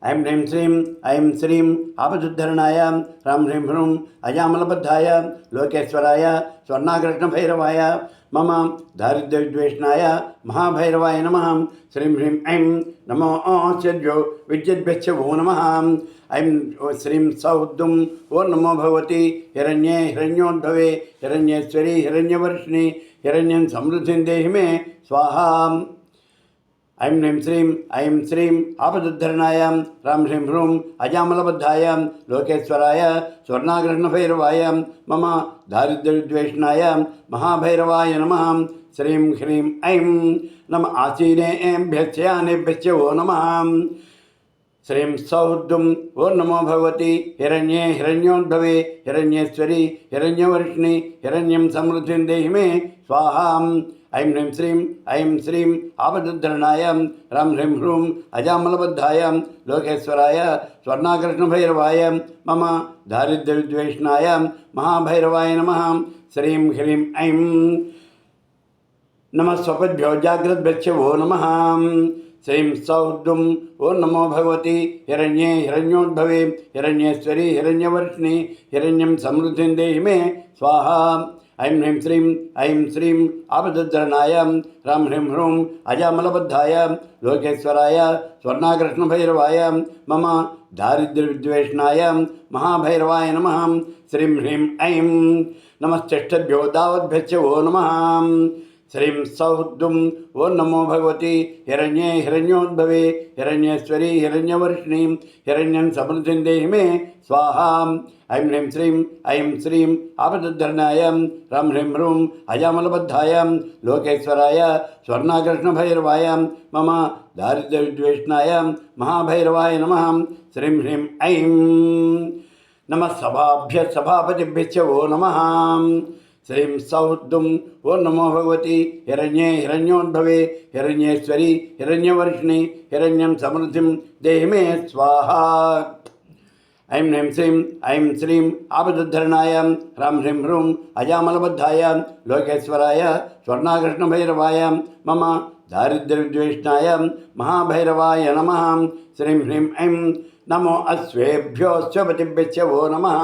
ऐं ह्रीं श्रीं ऐं श्रीं आपदुद्धरणाय ह्रां ह्रीं ह्रूं अजामलबद्धाय लोकेश्वराय स्वर्णाकृष्णभैरवाय मम दारिद्र्यविद्वेषणाय महाभैरवाय नमः। श्रीं ह्रीं ऐं नमो आचार्यो विद्युद्भ्यश्च वो नमः। ऐं श्रीं सौद्दुं ओ नमो भगवती हिरण्ये हिरण्योद्भवे हिरण्येश्वरी हिरण्यवर्षिणि हिरण्यं समृद्धिं देहि मे स्वाहा। ऐं ह्रीं श्रीं आपदुद्धरणाय ह्रां ह्रीं ह्रूं अजामलबद्धाय लोकेश्वराय स्वर्णाकृष्णभैरवाय मम दारिद्र्यविद्वेषणाय महाभैरवाय नमः। श्रीं ह्रीं ऐं नम आसीनेभ्यश्च यानेभ्यश्च वो नमः। श्रीं सौद्दुं ओ नमो भगवती हिरण्ये हिरण्योद्भवे हिरण्येश्वरी हिरण्यवर्षिणि हिरण्यं समृद्धिं देहि मे स्वाहा। ऐं श्रीं आपदुद्धरणाय ह्रां ह्रीं ह्रूं अजामलबद्धाय लोकेश्वराय स्वर्णाकृष्णभैरवाय मम दारिद्र्यविद्वेषणाय महाभैरवाय नमः। श्रीं ह्रीं ऐं नमः स्वपद्भ्यो जाग्रद्भ्यश्च वो नमः। श्रीं सौद्दुं ओ नमो भगवती हिरण्ये हिरण्योद्भवे हिरण्येश्वरी हिरण्यवर्षिणि हिरण्यं समृद्धिं देहि मे स्वाहा। ऐं श्रीं आपदुद्धरणाय ह्रां ह्रीं ह्रूं अजामलबद्धाय लोकेश्वराय स्वर्णाकृष्णभैरवाय मम दारिद्र्यविद्वेषणाय महाभैरवाय नमः। श्रीं ह्रीं ऐं नमश्चेष्टभ्यो दावद्भ्यश्च वो नमः। श्रीं सौद्दुं ओ नमो भगवती हिरण्ये हिरण्योद्भवे हिरण्येश्वरी हिरण्यवर्षिणि हिरण्यं समृद्धिं देहि मे स्वाहा। ऐं श्रीं आपदुद्धरणाय ह्रां ह्रीं ह्रूं अजामलबद्धाय लोकेश्वराय स्वर्णाकृष्णभैरवाय मम दारिद्र्यविद्वेषणाय महाभैरवाय नमः। श्रीं ह्रीं ऐं नमः सभाभ्यः सभापतिभ्यश्च वो नमः। श्रीं सौद्दुं ओ नमो भगवती हिरण्ये हिरण्योद्भवे हिरण्येश्वरी हिरण्यवर्षिणि हिरण्यं समृद्धिं देहि मे स्वाहा। ऐं श्रीं आपदुद्धरणाय ह्रां ह्रीं ह्रूं अजामलबद्धाय लोकेश्वराय स्वर्णाकृष्णभैरवाय मम दारिद्र्यविद्वेषणाय महाभैरवाय नमः। श्रीं ह्रीं ऐं नमो अश्वेभ्यो स्वपतिभ्यश्च वो नमः।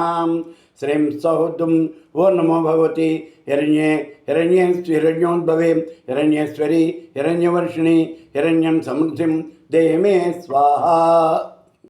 श्रीं सौद्दुं ओ नमो भगवती हिरण्ये हिरण्योद्भवे हिरण्येश्वरी हिरण्यवर्षिणि हिरण्यं समृद्धिं देहि मे स्वाहा।